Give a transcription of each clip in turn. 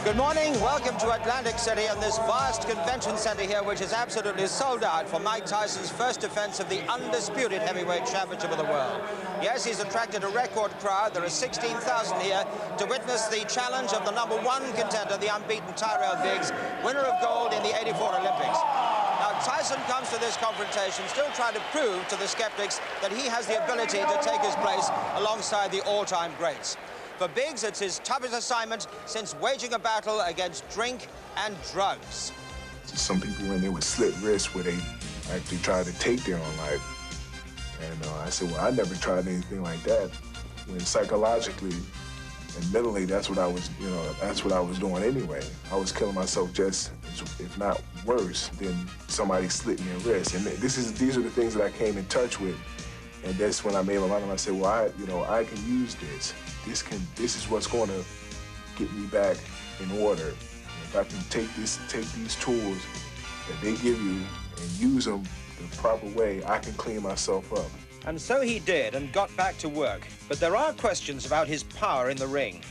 Good morning. Welcome to Atlantic City and this vast convention center here, which is absolutely sold out for Mike Tyson's first defense of the undisputed heavyweight championship of the world. Yes, he's attracted a record crowd. There are 16,000 here to witness the challenge of the #1 contender, the unbeaten Tyrell, winner of gold in the '84 Olympics. Now, Tyson comes to this confrontation still trying to prove to the skeptics that he has the ability to take his place alongside the all-time greats. For Biggs, it's his toughest assignment since waging a battle against drink and drugs. Some people, when they would slit wrists, where they actually tried to take their own life. And I said, well, I never tried anything like that. When psychologically and mentally, that's what I was, that's what I was doing anyway. I was killing myself just, if not worse, than somebody slit me a wrist. And these are the things that I came in touch with. And that's when I made my mind up. I said, well, I can use this. This is what's going to get me back in order. If I can take these tools that they give you and use them the proper way, I can clean myself up. And so he did and got back to work. But there are questions about his power in the ring.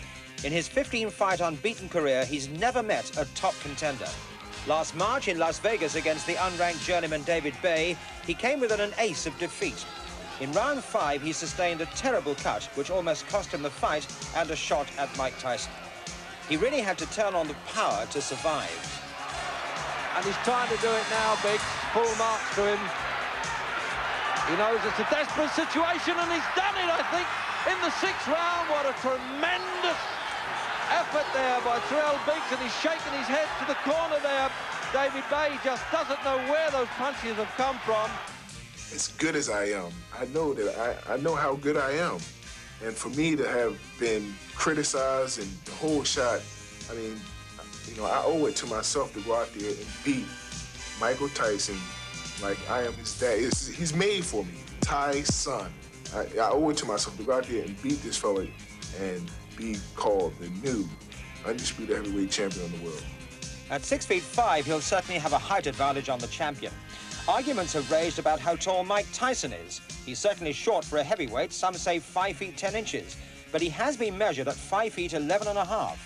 In his 15-fight unbeaten career, he's never met a top contender. Last March in Las Vegas against the unranked journeyman David Bay, he came within an ace of defeat. In round 5, he sustained a terrible cut, which almost cost him the fight and a shot at Mike Tyson. He really had to turn on the power to survive. And he's trying to do it now, Biggs. Full marks to him. He knows it's a desperate situation, and he's done it, I think, in the 6th round. What a tremendous effort there by Tyrell Biggs, and he's shaking his head to the corner there. David Bay just doesn't know where those punches have come from. As good as I am, I know that I know how good I am. And for me to have been criticized and the whole shot, I mean, I owe it to myself to go out there and beat Michael Tyson like I am his dad. He's made for me, Tyson. I owe it to myself to go out there and beat this fella and be called the new undisputed heavyweight champion of the world. At 6'5", he'll certainly have a height advantage on the champion. Arguments have raised about how tall Mike Tyson is. He's certainly short for a heavyweight, some say 5 feet 10 inches, but he has been measured at 5 feet 11.5.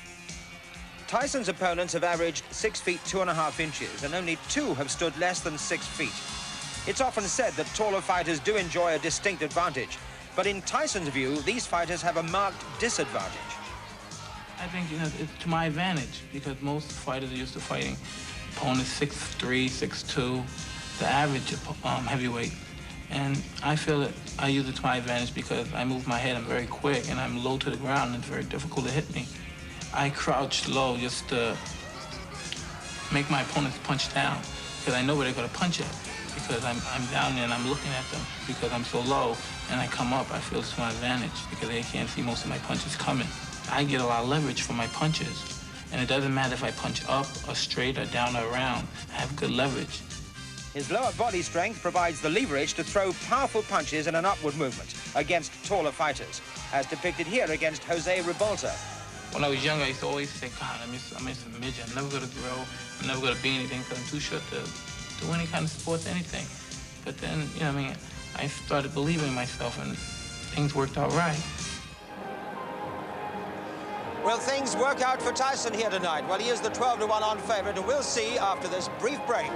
Tyson's opponents have averaged 6 feet 2.5 inches, and only 2 have stood less than 6 feet. It's often said that taller fighters do enjoy a distinct advantage, but in Tyson's view, these fighters have a marked disadvantage. I think, it's to my advantage, because most fighters are used to fighting opponents 6'3", 6'2", the average heavyweight. And I feel that I use it to my advantage because I move my head, I'm very quick, and I'm low to the ground, and it's very difficult to hit me. I crouch low just to make my opponents punch down, because I know where they're going to punch at, because I'm down there and I'm looking at them. Because I'm so low and I come up, I feel it's to my advantage, because they can't see most of my punches coming. I get a lot of leverage from my punches, and it doesn't matter if I punch up or straight or down or around. I have good leverage. His lower body strength provides the leverage to throw powerful punches in an upward movement against taller fighters, as depicted here against Jose Ribalta. When I was younger, I used to always say, God, I'm just a midget. I'm never going to grow. I'm never going to be anything because I'm too short to do any kind of sports, anything. But then, I started believing in myself, and things worked out right. Will things work out for Tyson here tonight? Well, he is the 12-to-1 favorite, and we'll see after this brief break.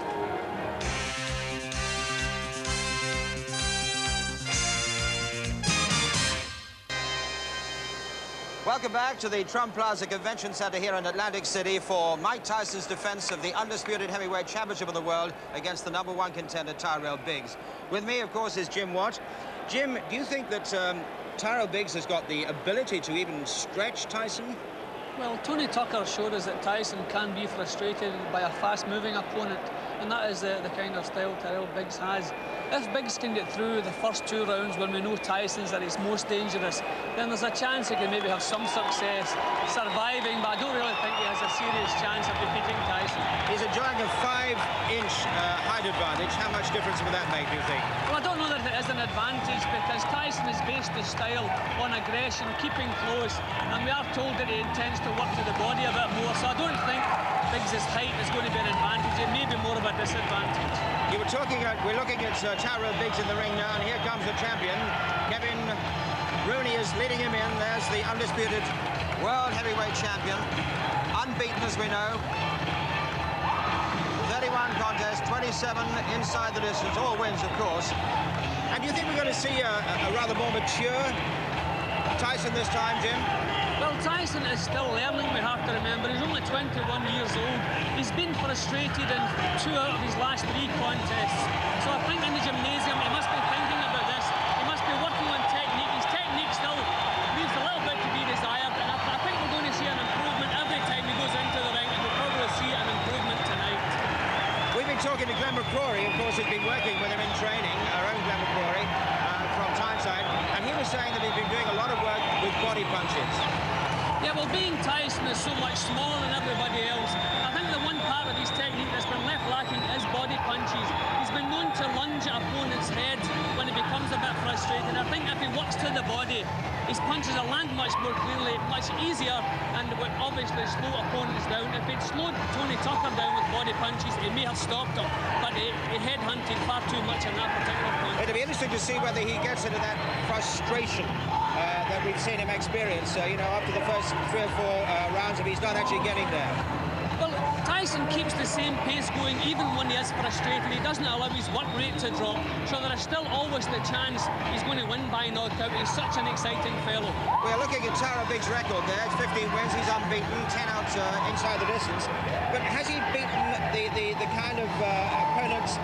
Welcome back to the Trump Plaza Convention Center here in Atlantic City for Mike Tyson's defense of the undisputed heavyweight championship of the world against the #1 contender, Tyrell Biggs. With me, of course, is Jim Watt. Jim, do you think that Tyrell Biggs has got the ability to even stretch Tyson? Well, Tony Tucker showed us that Tyson can be frustrated by a fast-moving opponent, and that is the kind of style Tyrell Biggs has. If Biggs can get through the first 2 rounds when we know Tyson's at his most dangerous, then there's a chance he can maybe have some success surviving, but I don't really think he has a serious chance of defeating Tyson. He's enjoying a 5-inch height advantage. How much difference would that make, do you think? Well, I don't know that it is an advantage, because Tyson has based his style on aggression, keeping close, and we are told that he intends to work to the body a bit more, so I don't think Biggs' height is going to be an advantage. It may be more of a disadvantage. We're looking at Tyrell Biggs in the ring now, and here comes the champion. Kevin Rooney is leading him in. There's the undisputed world heavyweight champion, unbeaten distance, we know. 31 contests, 27 inside the distance, all wins, of course. And do you think we're going to see a rather more mature Tyson this time, Jim? Well, Tyson is still learning, we have to remember. He's only 21 years old. He's been frustrated in 2 out of his last 3 contests. So I think in the gymnasium, he must be thinking about this. He must be working on technique. His technique still leaves a little bit to be desired. And I think we're going to see an improvement every time he goes into the ring. And we'll probably see an improvement tonight. We've been talking to Glenn McCrory, of course, who's been working with him in training, our own Glenn McCrory, from Tyneside. And he was saying that he's been doing a lot of work with body punches. Yeah, well, being Tyson is so much smaller than everybody else. I think the one part of his technique that's been left lacking is body punches. He's been known to lunge at opponents' heads when he becomes a bit frustrated. I think if he works to the body, his punches will land much more clearly, much easier, and would obviously slow opponents down. If he'd slowed Tony Tucker down with body punches, he may have stopped him, but he headhunted far too much in that particular point. It'll be interesting to see whether he gets into that frustration that we've seen him experience, you know, after the first 3 or 4 rounds, if he's not actually getting there. Well, Tyson keeps the same pace going even when he is frustrated. He doesn't allow his work rate to drop, so there is still always the chance he's going to win by knockout. He's such an exciting fellow. We're looking at Tyrell Biggs' record there. It's 15 wins, he's unbeaten, 10 out inside the distance. But has he beaten the kind of opponents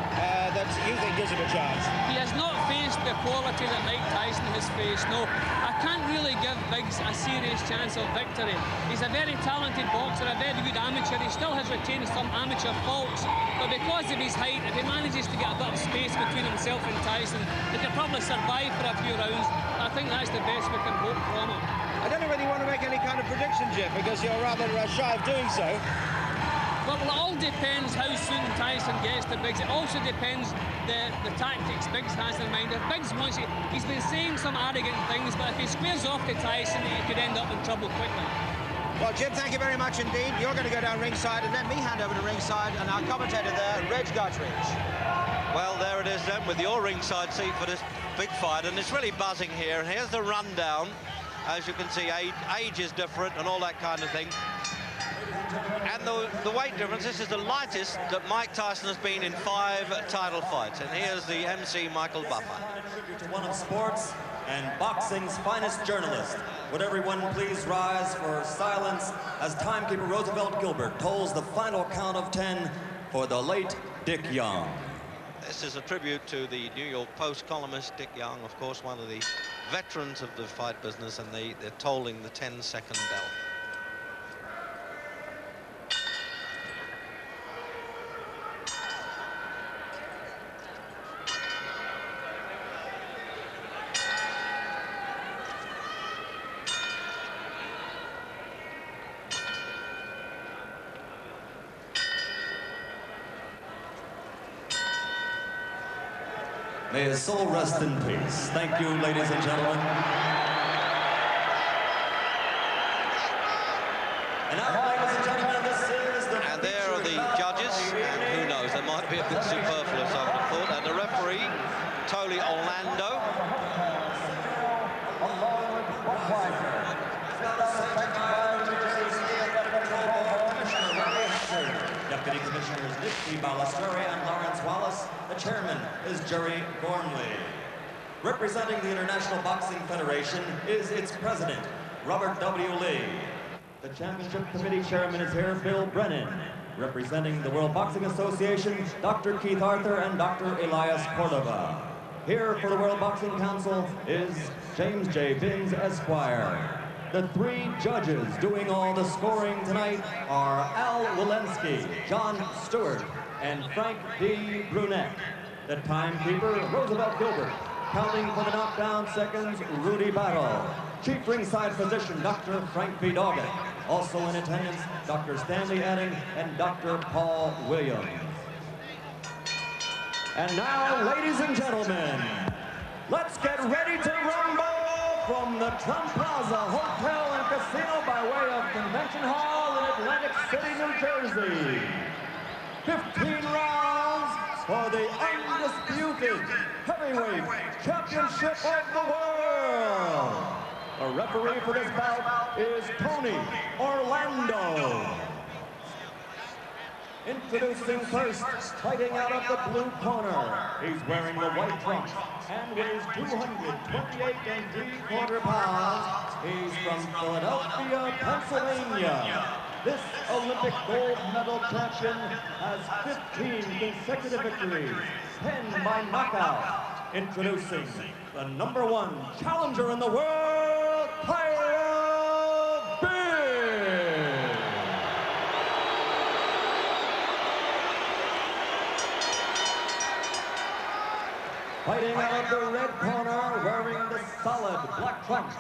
that you think gives him a chance? He has not faced the quality that Mike Tyson has faced, no. I can't really give Biggs a serious chance of victory. He's a very talented boxer, a very good amateur. He still has retained some amateur faults, but because of his height, if he manages to get a bit of space between himself and Tyson, he could probably survive for a few rounds. I think that's the best we can hope from him. I don't know whether you want to make any kind of prediction, Jim, because you're rather shy of doing so. Well, it all depends how soon Tyson gets to Biggs. It also depends the tactics Biggs has in mind. If Biggs wants it, he's been saying some arrogant things, but if he squares off to Tyson, he could end up in trouble quickly. Well, Jim, thank you very much indeed. You're going to go down ringside, and let me hand over to ringside and our commentator there, Reg Guthridge. Well, there it is then, with your ringside seat for this big fight, and it's really buzzing here. And here's the rundown. As you can see, age is different and all that kind of thing. And the weight difference, this is the lightest that Mike Tyson has been in 5 title fights. And here's the MC, Michael Buffer. To one of sports and boxing's finest journalist. Would everyone please rise for silence as timekeeper Roosevelt Gilbert tolls the final count of 10 for the late Dick Young. This is a tribute to the New York Post columnist Dick Young, of course, one of the veterans of the fight business, and they're tolling the 10-second bell. May his soul rest in peace. Thank you, ladies and gentlemen. And now, ladies and gentlemen, this is the... And there are the judges, and who knows, there might be a bit superfluous, I would have thought. And the referee, Tony Orlando. Deputy Commissioners Nicky Ballesteri and Lawrence Wallace. The chairman is Jerry Gormley. Representing the International Boxing Federation is its president, Robert W. Lee. The championship committee chairman is here, Bill Brennan. Representing the World Boxing Association, Dr. Keith Arthur and Dr. Elias Cordova. Here for the World Boxing Council is James J. Binns, Esquire. The 3 judges doing all the scoring tonight are Al Walensky, John Stewart, and Frank D. Brunette. The timekeeper, Roosevelt Gilbert. Counting for the knockdown seconds, Rudy Battle. Chief ringside physician, Dr. Frank B. Doggett. Also in attendance, Dr. Stanley Edding and Dr. Paul Williams. And now, ladies and gentlemen, let's get ready to rumble from the Trump Plaza Hotel and Casino by way of Convention Hall in Atlantic City, New Jersey. 15 rounds for the undisputed heavyweight championship of the world. A referee for this bout is Tony Orlando. Introducing first, fighting out of the blue corner. He's wearing the white trunks and weighs 228 3/4 pounds. He's from Philadelphia, Pennsylvania. This Olympic gold medal champion has 15 consecutive victories, 10 by knockout. Introducing the #1 challenger in the world, Tyrell Biggs. Fighting out of the red corner, wearing the solid black trunks.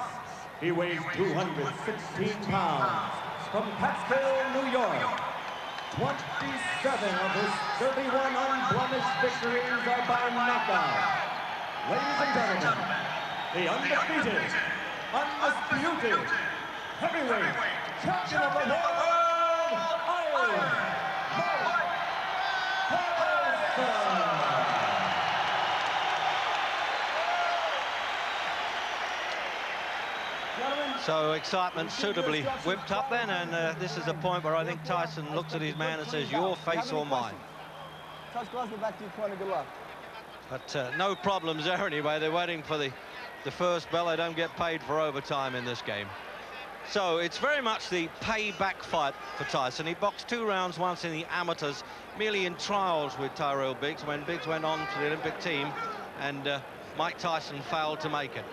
He weighs 216 pounds. From Catskill, New York. 27 of his 31 unblemished victories are by knockout. Ladies and gentlemen, the undefeated, undisputed, heavyweight champion of the world, Iron Mike Tyson. So excitement suitably whipped up then, and this is a point where I think Tyson looks at his man and says, your face or mine. Touch gloves, go back to your corner, good luck. But no problems there anyway. They're waiting for the first bell. They don't get paid for overtime in this game. So it's very much the payback fight for Tyson. He boxed 2 rounds once in the amateurs, merely in trials with Tyrell Biggs, when Biggs went on to the Olympic team, and Mike Tyson failed to make it.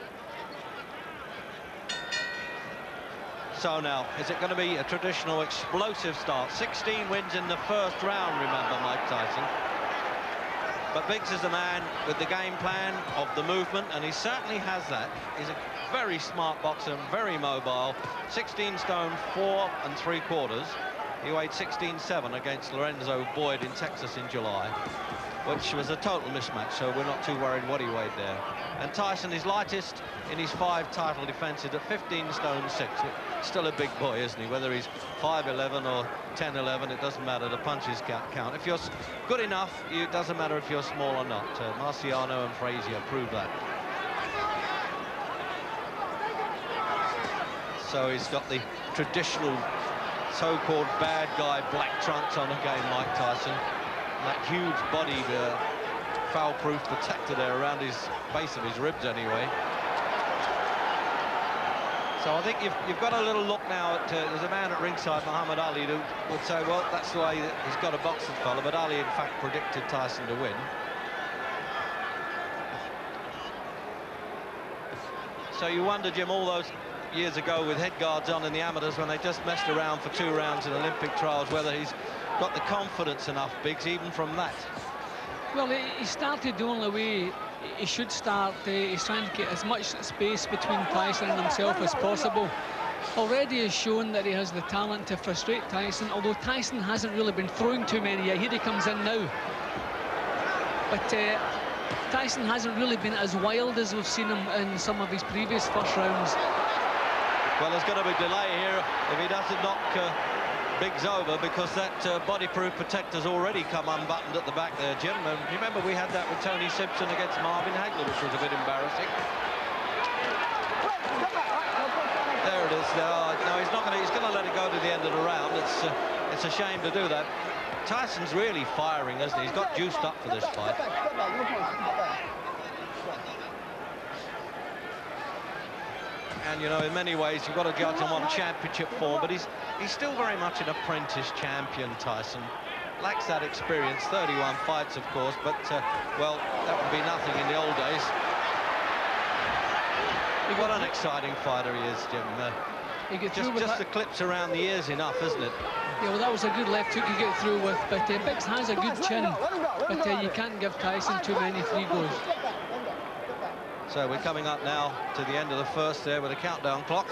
So now, is it going to be a traditional explosive start? 16 wins in the first round, remember, Mike Tyson. But Biggs is the man with the game plan of the movement, and he certainly has that. He's a very smart boxer, very mobile. 16 stone, 4 3/4. He weighed 16.7 against Lorenzo Boyd in Texas in July, which was a total mismatch, so we're not too worried what he weighed there. And Tyson is lightest in his 5 title defences at 15 stone 6. Still a big boy, isn't he? Whether he's 5'11 or 10'11, it doesn't matter. The punches count. If you're good enough, it doesn't matter if you're small or not. Marciano and Frazier prove that. So he's got the traditional so-called bad guy black trunks on again, Mike Tyson. And that huge-bodied foul-proof protector there around his base of his ribs anyway. So I think you've got a little look now at, there's a man at ringside, Muhammad Ali, who would say, well, that's the way that he's got a boxing fella, but Ali in fact predicted Tyson to win. So you wonder, Jim, all those years ago with head guards on in the amateurs when they just messed around for 2 rounds in Olympic trials, whether he's got the confidence enough, Biggs, even from that. Well, he started the only way he should start. He's trying to get as much space between Tyson and himself as possible. Already has shown that he has the talent to frustrate Tyson, although Tyson hasn't really been throwing too many yet. Here he comes in now. But Tyson hasn't really been as wild as we've seen him in some of his previous first rounds. Well, there's going to be delay here if he doesn't knock Biggs over, because that bodyproof protector's already come unbuttoned at the back there, Jim. And remember, we had that with Tony Simpson against Marvin Hagler, which was a bit embarrassing. There it is. No, he's not going to. He's going to let it go to the end of the round. It's a shame to do that. Tyson's really firing, isn't he? He's got juiced up for this fight. And, you know, in many ways, you've got to judge him on championship form, but he's still very much an apprentice champion, Tyson. Lacks that experience, 31 fights, of course, but, well, that would be nothing in the old days. What an exciting fighter he is, Jim. Just the clips around the ears enough, isn't it? Yeah, well, that was a good left hook to get through with, but Biggs has a good chin, but you can't give Tyson too many free goes. So we're coming up now to the end of the first there with a countdown clock,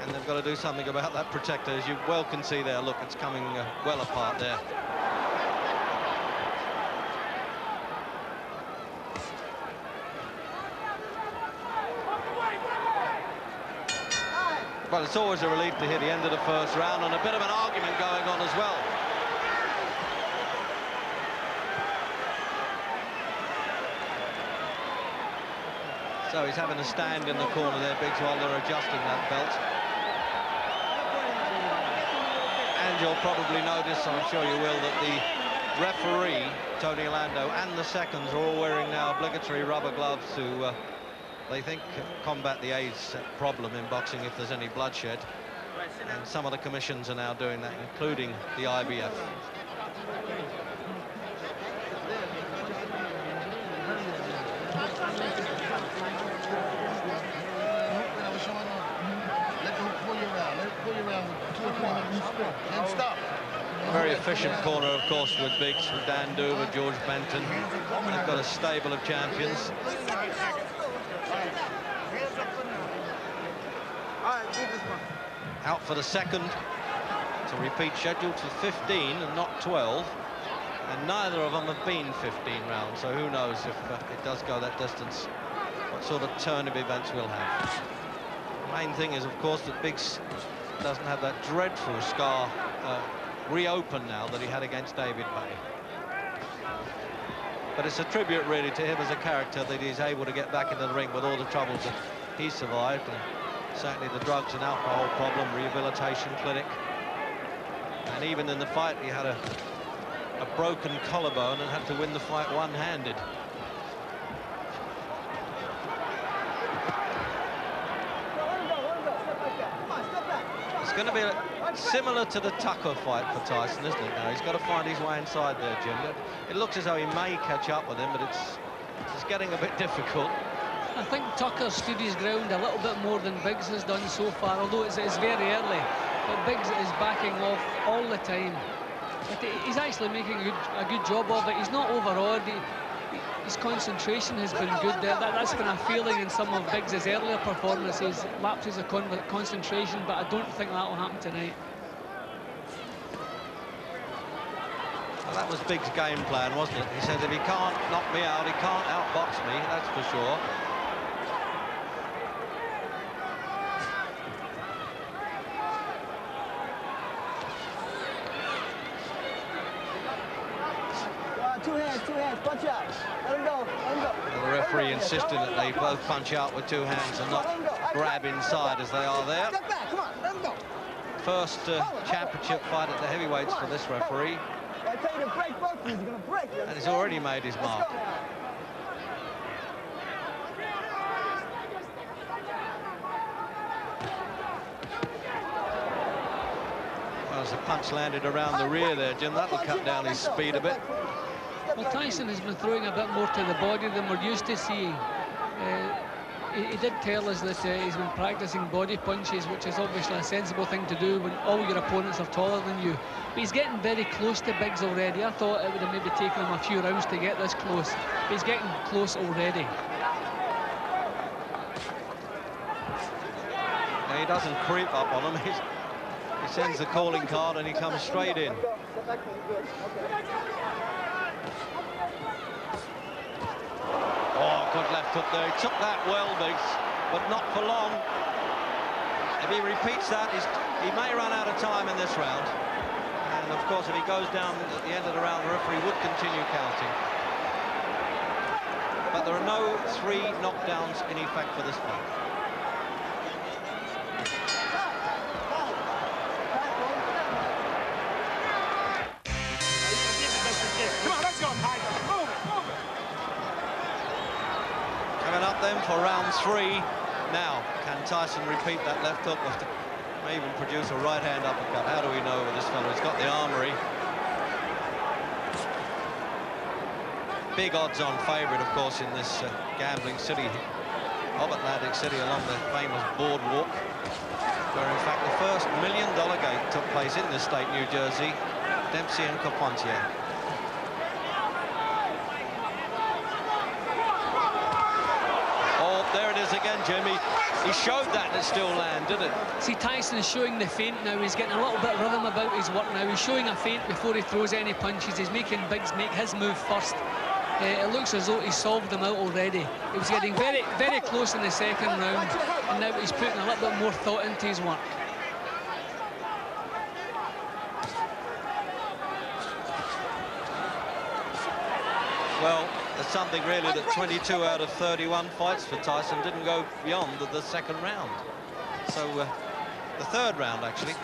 and they've got to do something about that protector. As you well can see there, look, it's coming well apart there. Well, it's always a relief to hear the end of the first round, and a bit of an argument going on as well. So he's having a stand in the corner there, Biggs, while they're adjusting that belt. And you'll probably notice, I'm sure you will, that the referee, Tony Lando, and the seconds are all wearing now obligatory rubber gloves to, they think, combat the AIDS problem in boxing if there's any bloodshed. And some of the commissions are now doing that, including the IBF. Very efficient corner, of course, with Biggs, with Dan Duva, George Benton. They've got a stable of champions. Out for the second. It's a repeat scheduled for 15 and not 12. And neither of them have been 15 rounds, so who knows if it does go that distance, what sort of turn of events we'll have. The main thing is, of course, that Biggs doesn't have that dreadful scar reopened now that he had against David Bay. But it's a tribute really to him as a character that he's able to get back into the ring with all the troubles that he survived, and certainly the drugs and alcohol problem, rehabilitation clinic, and even in the fight he had a broken collarbone and had to win the fight one-handed. It's going to be similar to the Tucker fight for Tyson, isn't it? Now he's got to find his way inside there, Jim. It looks as though he may catch up with him, but it's getting a bit difficult. I think Tucker stood his ground a little bit more than Biggs has done so far, although it's very early. But Biggs is backing off all the time. But he's actually making a good job of it. He's not overawed. His concentration has been good there. That's been a feeling in some of Biggs' earlier performances, lapses of concentration, but I don't think that will happen tonight. Well, that was Biggs' game plan, wasn't it? He said if he can't knock me out, he can't outbox me, that's for sure. Two hands, punch out. Let him go, let him go. Well, the referee insisting that they both punch out with two hands and not grab inside as they are there. Step back, come on, let him go. First championship fight at the heavyweights for this referee. I tell you to break both of these, you're gonna break. And he's already made his mark. Well, as the punch landed around the rear there, Jim, that'll cut down his speed a bit. Well, Tyson has been throwing a bit more to the body than we're used to seeing. He did tell us that he's been practicing body punches, which is obviously a sensible thing to do when all your opponents are taller than you. But he's getting very close to Biggs already. I thought it would have maybe taken him a few rounds to get this close. But he's getting close already. Now, he doesn't creep up on him. He sends the calling card and he comes straight in. Oh, good left hook there. He took that well, Biggs, but not for long. If he repeats that, he may run out of time in this round. And, of course, if he goes down at the end of the round, the referee would continue counting. But there are no 3 knockdowns in effect for this fight. Come on, let's go, Tiger. Move it, move it. Coming up then for round 3. Now, can Tyson repeat that left hook? May even produce a right hand uppercut. How do we know with this fellow? He's got the armory. Big odds-on favourite, of course, in this gambling city of Atlantic City along the famous boardwalk, where, in fact, the first $1 million gate took place in this state, New Jersey, Dempsey and Carpentier. There it is again, Jimmy. He showed that and it still landed, didn't it? See, Tyson is showing the feint now. He's getting a little bit of rhythm about his work now. He's showing a feint before he throws any punches. He's making Biggs make his move first. It looks as though he solved them out already. He was getting very, very close in the second round, and now he's putting a little bit more thought into his work. Well, there's something really that 22 out of 31 fights for Tyson didn't go beyond the second round. So the third round, actually.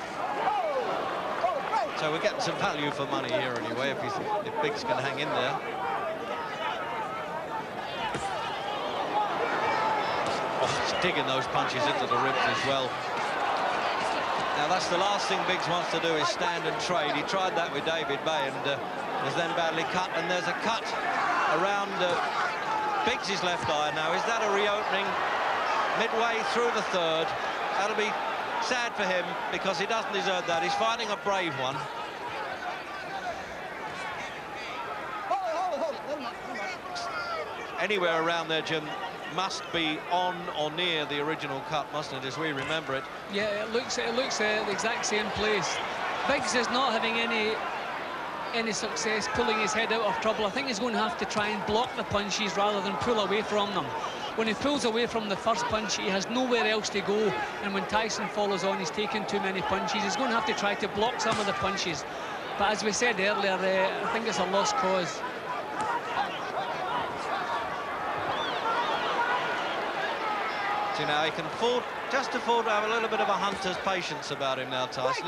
So we're getting some value for money here anyway, if Biggs can hang in there. Oh, he's digging those punches into the ribs as well. Now, that's the last thing Biggs wants to do, is stand and trade. He tried that with David Bay and was then badly cut. And there's a cut around Biggs' left eye now. Is that a reopening midway through the third? That'll be sad for him because he doesn't deserve that. He's fighting a brave one. Anywhere around there, Jim, must be on or near the original cut, mustn't it, as we remember it? Yeah, it looks the exact same place. Biggs is not having any success pulling his head out of trouble. I think he's going to have to try and block the punches rather than pull away from them. When he pulls away from the first punch, he has nowhere else to go, and when Tyson follows on, he's taking too many punches. He's going to have to try to block some of the punches. But as we said earlier, I think it's a lost cause. See, now he can just afford to have a little bit of a hunter's patience about him now, Tyson.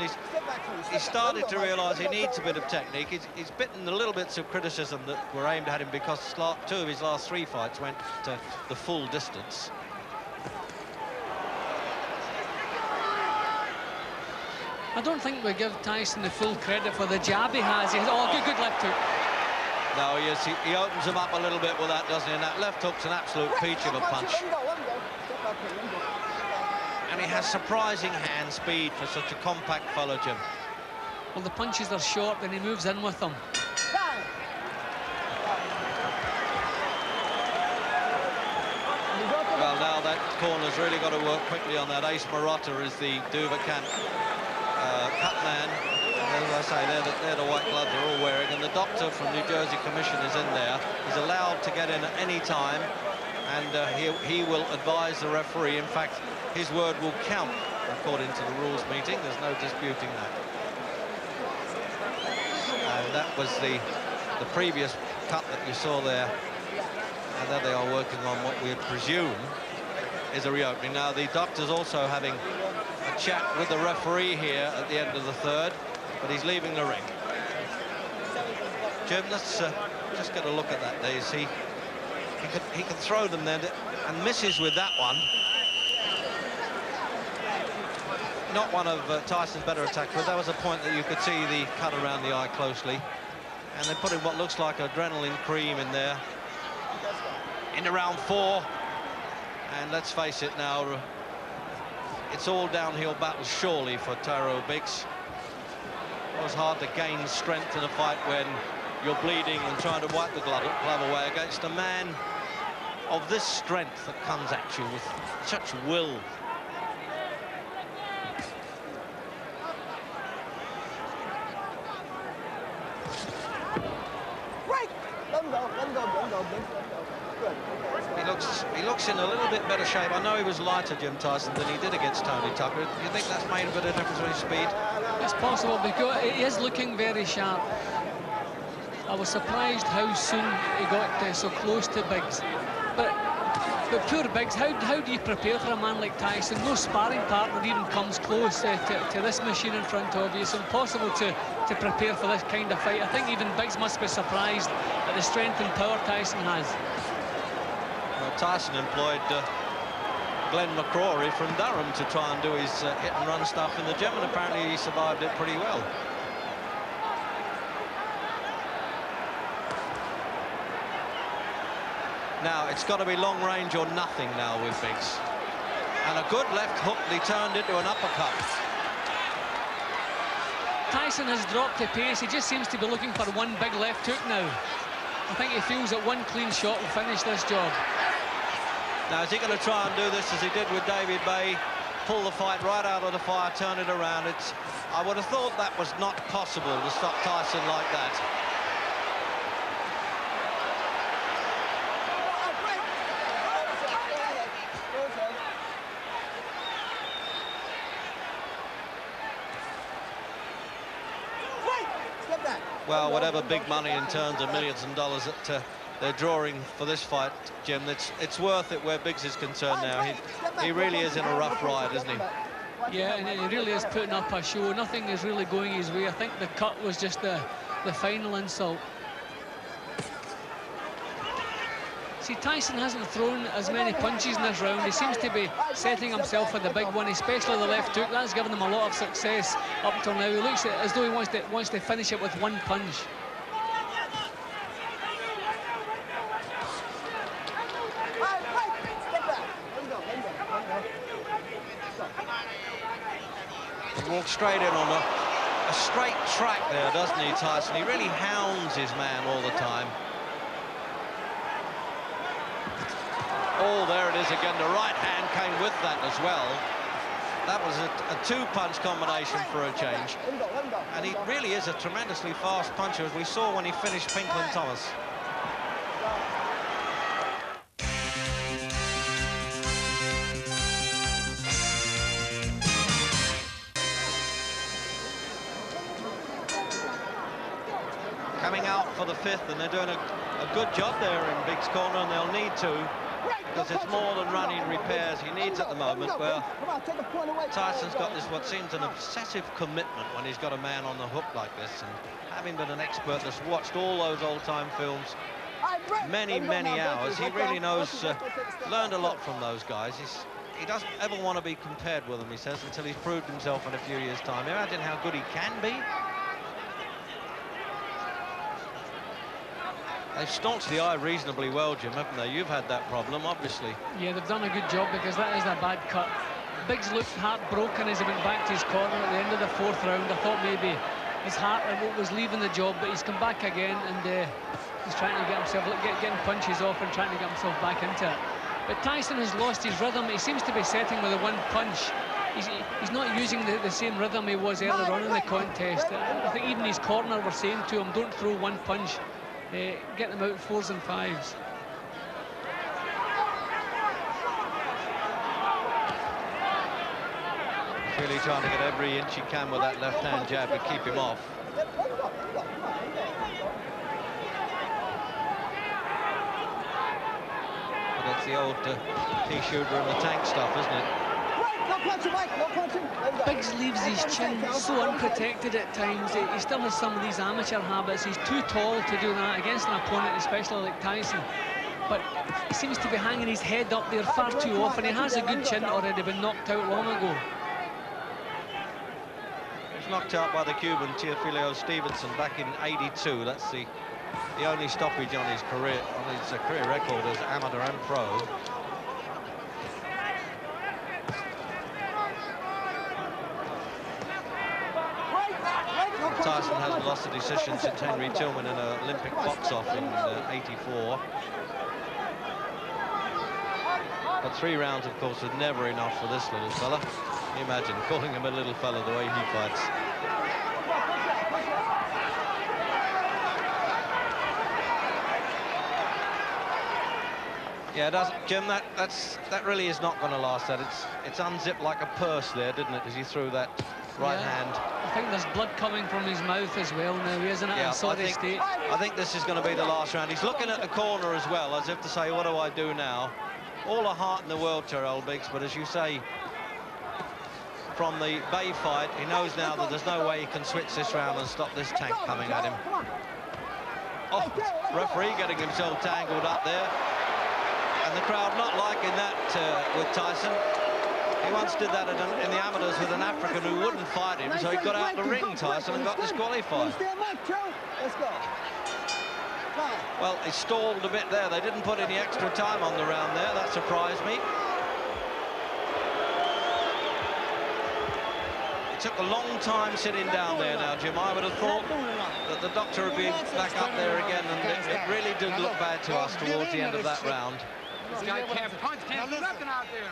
He's started to realise he needs a bit of technique. He's bitten the little bits of criticism that were aimed at him because 2 of his last 3 fights went to the full distance. I don't think we give Tyson the full credit for the jab he has. Oh, good left hook. No, yes, he opens him up a little bit with that, doesn't he? And that left hook's an absolute peach of a punch. And he has surprising hand speed for such a compact fellow, Jim. Well, the punches are short and he moves in with them. Well, now that corner's really got to work quickly on that. Ace Marotta is the Duvacant cut man. As I say, they're the white gloves they're all wearing, and the doctor from New Jersey Commission is in there. He's allowed to get in at any time, and he will advise the referee. In fact, his word will count according to the rules meeting. There's no disputing that. And that was the previous cut that you saw there. And there they are working on what we presume is a reopening. Now, the doctor's also having a chat with the referee here at the end of the third, but he's leaving the ring. Jim, let's just get a look at that. There you see, he can throw them there and misses with that one. Not one of Tyson's better attacks, but that was a point that you could see the cut around the eye closely. And they're putting what looks like adrenaline cream in there. Into round 4. And let's face it now, it's all downhill battle surely for Tyrell Biggs. It was hard to gain strength in a fight when you're bleeding and trying to wipe the glove away against a man of this strength that comes at you with such will. He looks in a little bit better shape. I know he was lighter, Jim Tyson, than he did against Tony Tucker. Do you think that's made a bit of difference with his speed? It's possible because he is looking very sharp. I was surprised how soon he got so close to Biggs. But poor Biggs, how do you prepare for a man like Tyson? No sparring partner even comes close to this machine in front of you. It's impossible to prepare for this kind of fight. I think even Biggs must be surprised at the strength and power Tyson has. Well, Tyson employed Glenn McCrory from Durham to try and do his hit-and-run stuff in the gym, and apparently he survived it pretty well. Now, it's got to be long range or nothing now with Biggs. And a good left hook that he turned into an uppercut. Tyson has dropped the pace. He just seems to be looking for one big left hook now. I think he feels that one clean shot will finish this job. Now, is he going to try and do this as he did with David Bay? Pull the fight right out of the fire, turn it around. I would have thought that was not possible to stop Tyson like that. Well, whatever big money in terms of millions of dollars that they're drawing for this fight, Jim, it's worth it where Biggs is concerned now. He really is in a rough ride, isn't he? Yeah, and he really is putting up a show. Nothing is really going his way. I think the cut was just the final insult. See, Tyson hasn't thrown as many punches in this round. He seems to be setting himself for the big one, especially the left hook. That's given him a lot of success up until now. He looks as though he wants to finish it with one punch. He walks straight in on a straight track there, doesn't he, Tyson? He really hounds his man all the time. Oh, there it is again. The right hand came with that as well. That was a two-punch combination for a change. And he really is a tremendously fast puncher, as we saw when he finished Pinkland Thomas. Coming out for the fifth, and they're doing a good job there in Big's corner, and they'll need to, because it's more than running repairs he needs at the moment, where Tyson's got this what seems an obsessive commitment when he's got a man on the hook like this. And having been an expert that's watched all those old-time films many hours, he really knows, learned a lot from those guys. He doesn't ever want to be compared with them, he says, until he's proved himself in a few years' time. Imagine how good he can be. They've staunched the eye reasonably well, Jim, haven't they? You've had that problem, obviously. Yeah, they've done a good job, because that is a bad cut. Biggs looked heartbroken as he went back to his corner at the end of the fourth round. I thought maybe his heart was leaving the job, but he's come back again, and he's trying to get himself, getting punches off and trying to get himself back into it. But Tyson has lost his rhythm. He seems to be setting with a one punch. He's not using the same rhythm he was earlier on in the contest. I think even his corner were saying to him, don't throw one punch. Get them out 4s and 5s. Really trying to get every inch he can with that left-hand jab to keep him off. But that's the old pea shooter in the tank stuff, isn't it? Biggs leaves his chin so unprotected at times. He still has some of these amateur habits. He's too tall to do that against an opponent, especially like Tyson. But he seems to be hanging his head up there far too often. He has a good chin already, been knocked out long ago. He was knocked out by the Cuban Teofilio Stevenson back in '82. That's the only stoppage on his career, career record as amateur and pro. Tyson hasn't lost a decision since Henry Tillman in an Olympic box-off in '84. But 3 rounds, of course, was never enough for this little fella. Can you imagine calling him a little fella the way he fights? Yeah, it doesn't, Jim. That really is not going to last. That it's unzipped like a purse there, didn't it? As he threw that right hand. I think there's blood coming from his mouth as well now, isn't it? Yeah, I think this is going to be the last round. He's looking at the corner as well, as if to say, what do I do now? All the heart in the world, Tyrell Biggs, but as you say, from the Bay fight, he knows now that there's no way he can switch this round and stop this tank coming at him. Oh, referee getting himself tangled up there. And the crowd not liking that with Tyson. He once did that in the amateurs with an African who wouldn't fight him, so he got out the ring, Tyson, and got disqualified. Well, he stalled a bit there. They didn't put any extra time on the round there. That surprised me. It took a long time sitting down there now, Jim. I would have thought that the doctor would be back up there again, and it really did look bad to us towards the end of that round. This guy can't punch, can't do nothing out there.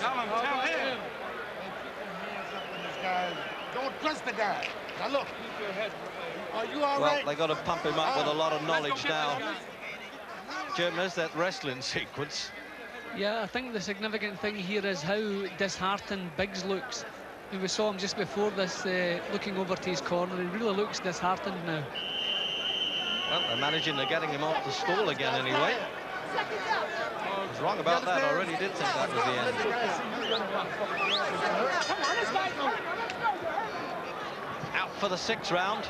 Tell him. Don't trust the guy. Now look. Are you all right? Well, they got to pump him up with a lot of knowledge now. Jim, there's that wrestling sequence. Yeah, I think the significant thing here is how disheartened Biggs looks. And we saw him just before this, looking over to his corner. He really looks disheartened now. Well, they're managing to getting him off the stall again anyway. I was wrong about that. I really did think that was the end. Out for the 6th round.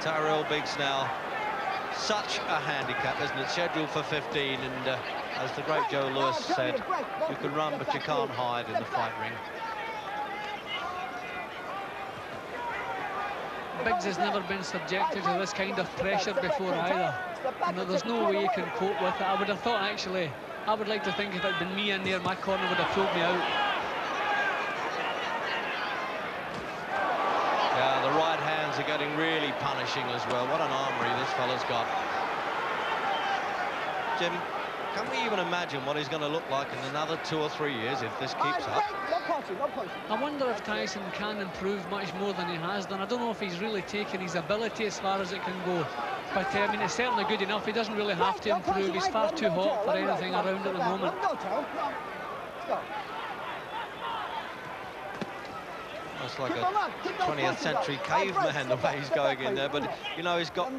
Tyrell Biggs now. Such a handicap, isn't it? Scheduled for 15, and as the great Joe Lewis said, you can run, but you can't hide in the fight ring. Biggs has never been subjected to this kind of pressure before either. You know, there's no way he can cope with it. I would have thought, actually, I would like to think if it had been me in there, my corner would have pulled me out. Yeah, the right hands are getting really punishing as well. What an armory this fella's got. Jim, can we even imagine what he's going to look like in another 2 or 3 years if this keeps up? I wonder if Tyson can improve much more than he has done. I don't know if he's really taken his ability as far as it can go. But, I mean, it's certainly good enough. He doesn't really have to improve. He's far too hot for anything around at the moment. It's like a 20th century caveman the way he's going in there. But, you know, he's got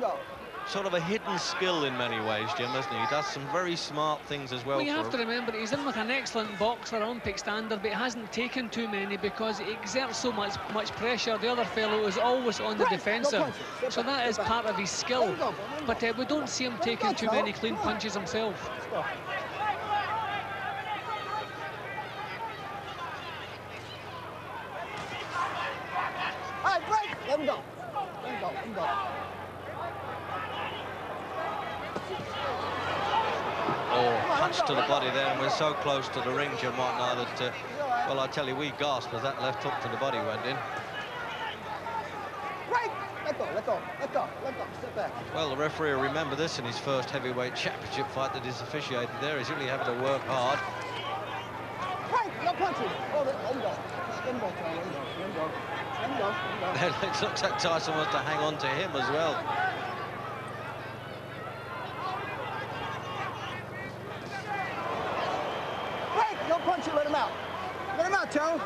sort of a hidden skill in many ways, Jim, doesn't he? He does some very smart things as well. Well, you have to remember, he's in with an excellent boxer, Olympic standard, but he hasn't taken too many because he exerts so much pressure. The other fellow is always on the defensive, so that is part of his skill. But we don't see him taking too many clean punches himself. All right, break. Let him go. Let him go. Let him go. Oh, punch to the body there, and we're so close to the ring, Jim White, now that, well, I tell you, we gasped as that left hook to the body went in. Break. Let go. Let go. Let go. Let go. Step back. Well, the referee will remember this in his first heavyweight championship fight that he's officiated there. He's really having to work hard. Break. No punches. Oh, let him go. Let him go, Tyler. Let him go. Let him go. Let him go. Let him go. It looks like Tyson wants to hang on to him as well. Don't punch it, let him out. Let him out, Tyrell.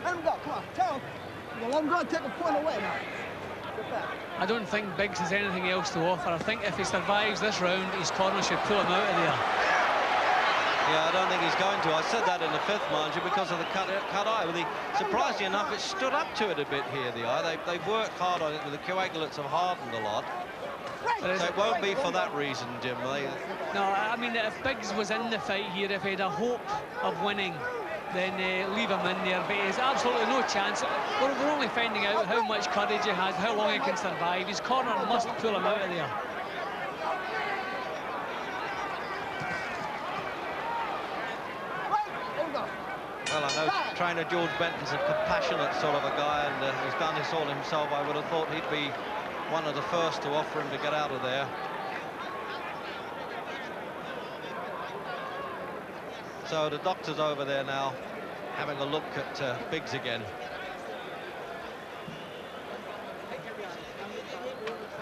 Let him go, come on, Tyrell. Let him go and take a point away now. Get back. I don't think Biggs has anything else to offer. I think if he survives this round, his corner should pull him out of there. Yeah, I don't think he's going to. I said that in the 5th, mind you, because of the cut eye. Well, surprisingly enough, it stood up to it a bit here, the eye. They've worked hard on it, but the coagulates have hardened a lot. So it won't be for that reason, Jim. No, I mean, if Biggs was in the fight here, if he had a hope of winning, then leave him in there. But he has absolutely no chance. We're only finding out how much courage he has, how long he can survive. His corner must pull him out of there. Well, I know trainer George Benton's a compassionate sort of a guy, and he's done this all himself. I would have thought he'd be one of the first to offer him to get out of there. So the doctor's over there now, having a look at Biggs again.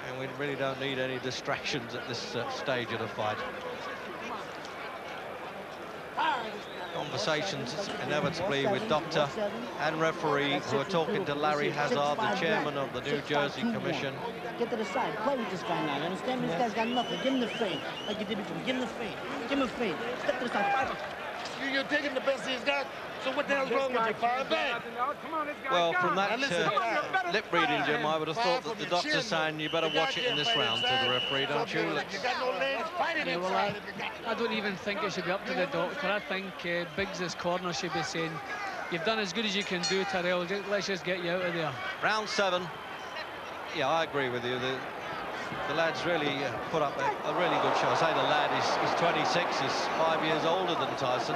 And we really don't need any distractions at this stage of the fight. Conversations inevitably with doctor and referee, who are talking to Larry Hazard, the chairman of the New Jersey Commission. Get to the side, play with this guy now, you understand me? This guy's got nothing. Give him the fade, like you did before. Give him the fade. Give him a fade. Step to the side, fight. You're taking the best he's got, so what the hell's wrong with you? Fire back. Well, from that lip reading, Jim, I would have thought that the doctor's saying you better watch it in this round to the referee, don't you? You got no legs, fight it inside if you got. I don't even think it should be up to the doctor. I think Biggs' corner should be saying, you've done as good as you can do, Tyrell. Let's just get you out of there. Round 7. Yeah, I agree with you. The lad's really put up a really good show. I say the lad, he's 26, he's 5 years older than Tyson.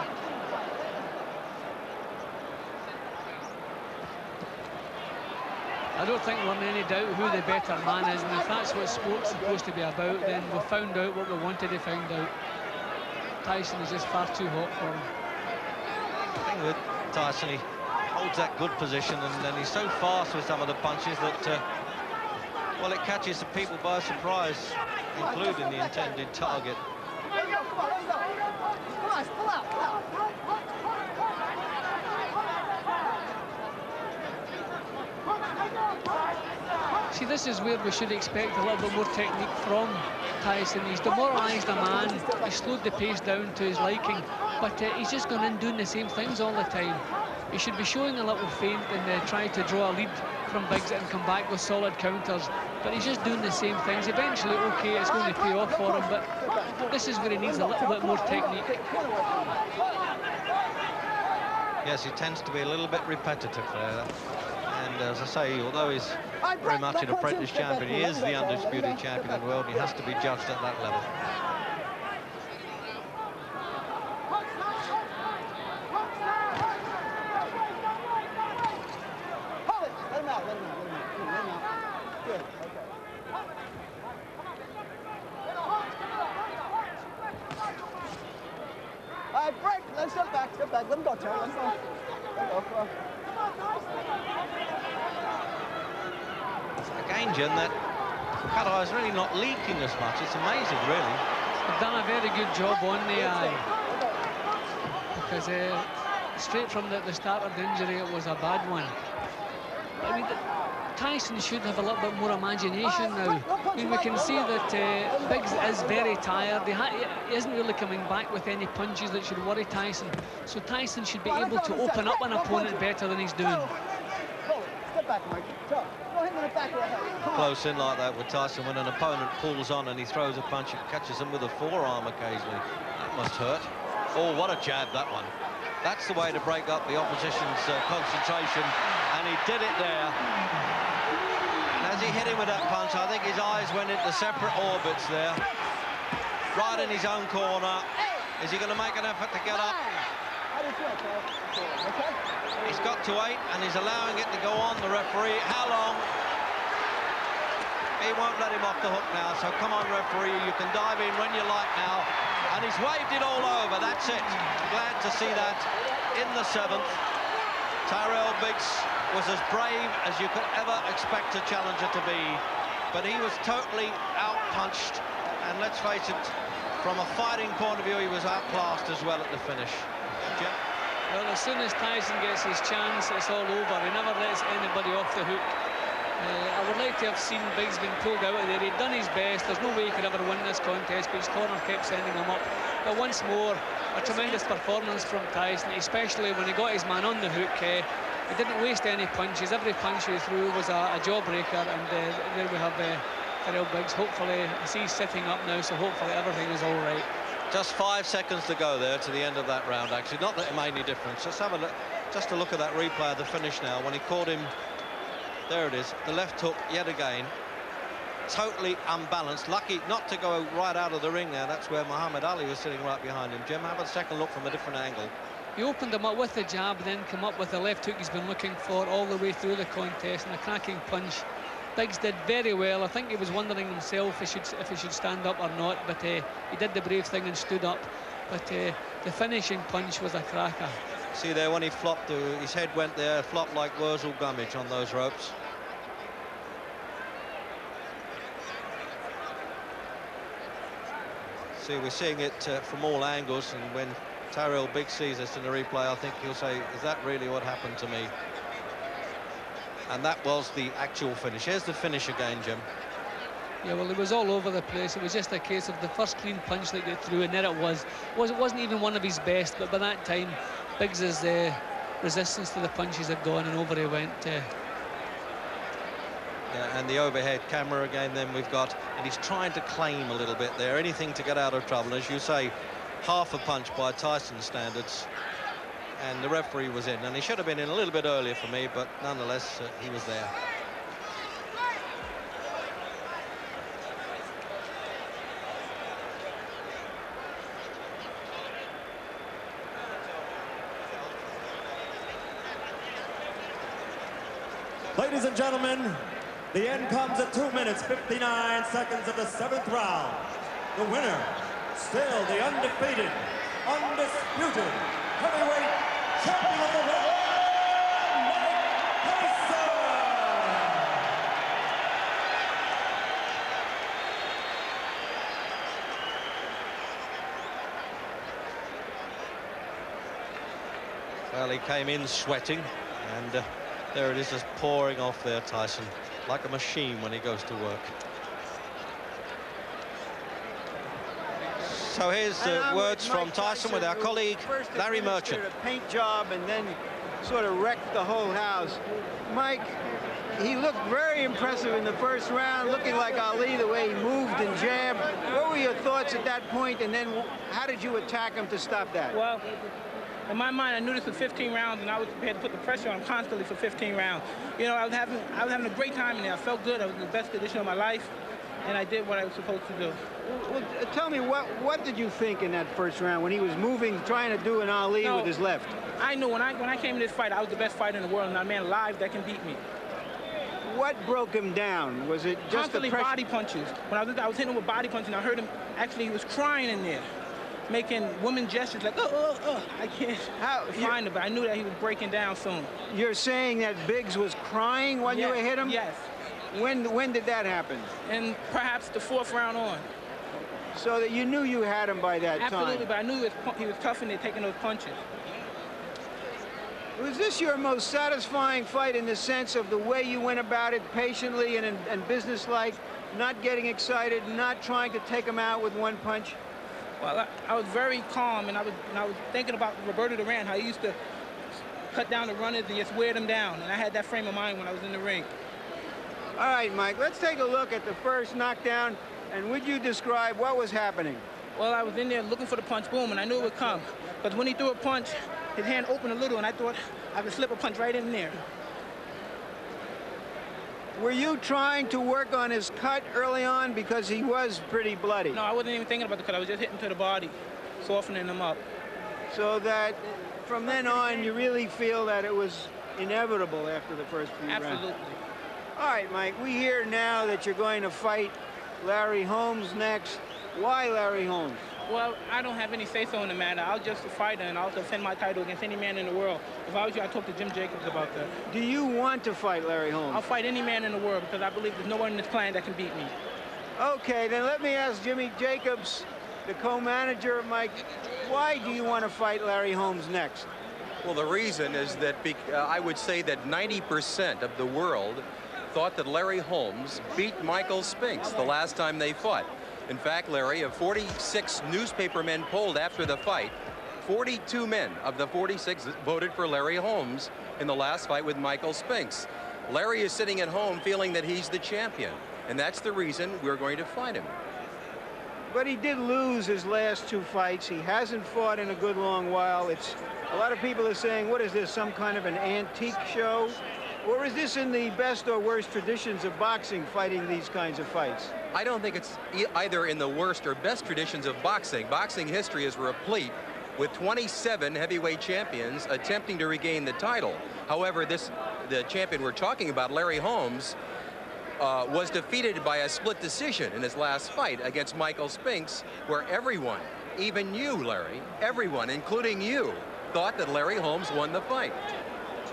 I don't think we're in any doubt who the better man is, and if that's what sport's supposed to be about, then we've found out what we wanted to find out. Tyson is just far too hot for him. The thing with Tyson, he holds that good position, and then he's so fast with some of the punches that, well, it catches the people by surprise, including the intended target. See, this is where we should expect a little bit more technique from Tyson. He's demoralised a man. He slowed the pace down to his liking, but he's just gone in doing the same things all the time. He should be showing a little feint and try to draw a lead from Biggs and come back with solid counters. But he's just doing the same things. Eventually, okay, it's going to pay off for him, but this is where he needs a little bit more technique. Yes, he tends to be a little bit repetitive there. And as I say, although he's very much an apprentice champion, he is the undisputed champion in the world. He has to be judged at that level. Break. Let's step back. Let him go, Tyrell. Let him go. Again, Jim, that cut-eye is really not leaking as much. It's amazing, really. They've done a very good job on the eye. Because straight from the start of the injury, it was a bad one. I mean, Tyson should have a little bit more imagination now. I mean, we can see that Biggs is very tired. He isn't really coming back with any punches that should worry Tyson. So Tyson should be able to open up an opponent better than he's doing. Step back, Mike. Throw him in the back of the head. Close in like that with Tyson. When an opponent pulls on and he throws a punch, it catches him with a forearm occasionally. That must hurt. Oh, what a jab, that one. That's the way to break up the opposition's concentration, and he did it there. And as he hit him with that punch, I think his eyes went into separate orbits there. Right in his own corner. Is he going to make an effort to get up? He's got to 8, and he's allowing it to go on, the referee. How long? He won't let him off the hook now, so come on, referee, you can dive in when you like now. And he's waved it all over, that's it. Glad to see that in the 7th. Tyrell Biggs was as brave as you could ever expect a challenger to be, but he was totally outpunched, and let's face it, from a fighting point of view, he was outclassed as well at the finish. Jim? Well, as soon as Tyson gets his chance, it's all over. He never lets anybody off the hook. I would like to have seen Biggs being pulled out of there. He'd done his best. There's no way he could ever win this contest, but his corner kept sending him up. But once more, a tremendous performance from Tyson, especially when he got his man on the hook. He didn't waste any punches. Every punch he threw was a jawbreaker, and there we have Tyrell Biggs. Hopefully, he's sitting up now, so hopefully everything is all right. Just 5 seconds to go there to the end of that round, actually. Not that it made any difference. Just have a look, just to look at that replay of the finish now. When he caught him, there it is, the left hook yet again. Totally unbalanced. Lucky not to go right out of the ring there. That's where Muhammad Ali was sitting right behind him. Jim, have a second look from a different angle. He opened him up with the jab, then come up with the left hook he's been looking for all the way through the contest, and a cracking punch. Biggs did very well. I think he was wondering himself if he should stand up or not, but he did the brave thing and stood up. But the finishing punch was a cracker. See there, when he flopped, his head went there, flopped like Wurzel Gummidge on those ropes. See, we're seeing it from all angles, and when Tyrell Biggs sees this in the replay, I think he'll say, is that really what happened to me? And that was the actual finish. Here's the finish again, Jim. Yeah, well, it was all over the place. It was just a case of the first clean punch that they threw, and there it was. It wasn't even one of his best, but by that time, Biggs's resistance to the punches had gone, and over he went. Yeah, and the overhead camera again, then we've got, and he's trying to claim a little bit there, anything to get out of trouble. As you say, half a punch by Tyson standards, and the referee was in, and he should have been in a little bit earlier for me, but nonetheless, he was there. Ladies and gentlemen, the end comes at 2 minutes, 59 seconds of the 7th round. The winner, still the undefeated, undisputed heavyweight champion of the world, Tyson! Well, he came in sweating, and there it is, just pouring off there, Tyson, like a machine when he goes to work. So here's the words from Tyson with our colleague Larry Merchant. A paint job and then sort of wrecked the whole house. Mike, he looked very impressive in the first round, looking like Ali, the way he moved and jabbed. What were your thoughts at that point, and then how did you attack him to stop that? Well, in my mind, I knew this was 15 rounds, and I was prepared to put the pressure on him constantly for 15 rounds. You know, I was having a great time in there. I felt good. I was in the best condition of my life, and I did what I was supposed to do. Well, tell me, what did you think in that first round when he was moving, trying to do an Ali with his left? I knew when I came in this fight, I was the best fighter in the world, and not a man alive that can beat me. What broke him down? Was it just constantly the body punches? When I was hitting him with body punches, and I heard him, actually, he was crying in there, making woman gestures like, I can't find him, but I knew that he was breaking down soon. You're saying that Biggs was crying when you hit him? Yes. When did that happen? And perhaps the 4th round on. So that you knew you had him by that time? Absolutely, but I knew he was tough in there taking those punches. Was this your most satisfying fight in the sense of the way you went about it, patiently and businesslike, not getting excited, not trying to take him out with one punch? Well, I was very calm, and I was thinking about Roberto Duran, how he used to cut down the runners and just wear them down, and I had that frame of mind when I was in the ring. All right, Mike, let's take a look at the first knockdown, and would you describe what was happening? Well, I was in there looking for the punch, boom, and I knew it would come. But when he threw a punch, his hand opened a little, and I thought I could slip a punch right in there. Were you trying to work on his cut early on because he was pretty bloody? No, I wasn't even thinking about the cut. I was just hitting to the body, softening him up. So that from then on, you really feel that it was inevitable after the first few rounds? Absolutely. All right, Mike, we hear now that you're going to fight Larry Holmes next. Why Larry Holmes? Well, I don't have any say-so in the matter. I'll just a fighter, and I'll defend my title against any man in the world. If I was you, I'd talk to Jim Jacobs about that. Do you want to fight Larry Holmes? I'll fight any man in the world because I believe there's no one in this planet that can beat me. Okay, then let me ask Jimmy Jacobs, the co-manager, Mike, why do you want to fight Larry Holmes next? Well, the reason is that I would say that 90% of the world thought that Larry Holmes beat Michael Spinks the last time they fought. In fact, Larry, of 46 newspaper men polled after the fight, 42 men of the 46 voted for Larry Holmes in the last fight with Michael Spinks. Larry is sitting at home feeling that he's the champion, and that's the reason we're going to fight him. But he did lose his last 2 fights. He hasn't fought in a good long while. A lot of people are saying, what is this, some kind of an antique show? Or is this in the best or worst traditions of boxing, fighting these kinds of fights? I don't think it's either in the worst or best traditions of boxing. Boxing history is replete with 27 heavyweight champions attempting to regain the title. However, the champion we're talking about, Larry Holmes, was defeated by a split decision in his last fight against Michael Spinks, where everyone, even you, Larry, everyone, including you, thought that Larry Holmes won the fight.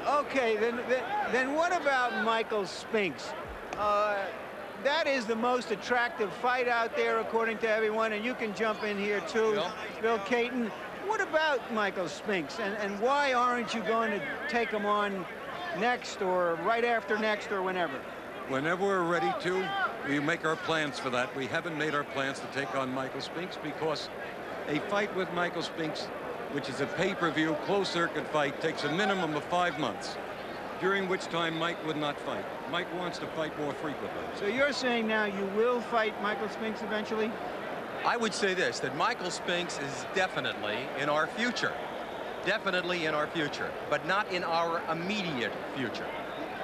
Okay, then what about Michael Spinks? That is the most attractive fight out there, according to everyone, and you can jump in here too, Bill Caton. What about Michael Spinks, and why aren't you going to take him on next, or right after next, or whenever? Whenever we're ready to, we make our plans for that. We haven't made our plans to take on Michael Spinks because a fight with Michael Spinks, which is a pay-per-view, closed-circuit fight, takes a minimum of 5 months, during which time Mike would not fight. Mike wants to fight more frequently. So you're saying now you will fight Michael Spinks eventually? I would say this, that Michael Spinks is definitely in our future. Definitely in our future, but not in our immediate future.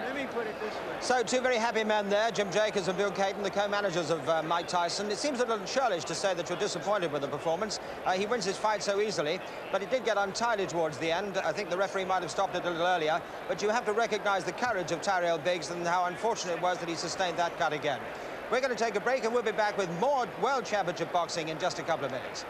Let me put it this way. So 2 very happy men there, Jim Jacobs and Bill Caton, the co-managers of Mike Tyson. It seems a little churlish to say that you're disappointed with the performance. He wins his fight so easily, but it did get untidy towards the end. I think the referee might have stopped it a little earlier, but you have to recognize the courage of Tyrell Biggs and how unfortunate it was that he sustained that cut again. We're going to take a break, and we'll be back with more World Championship boxing in just a couple of minutes.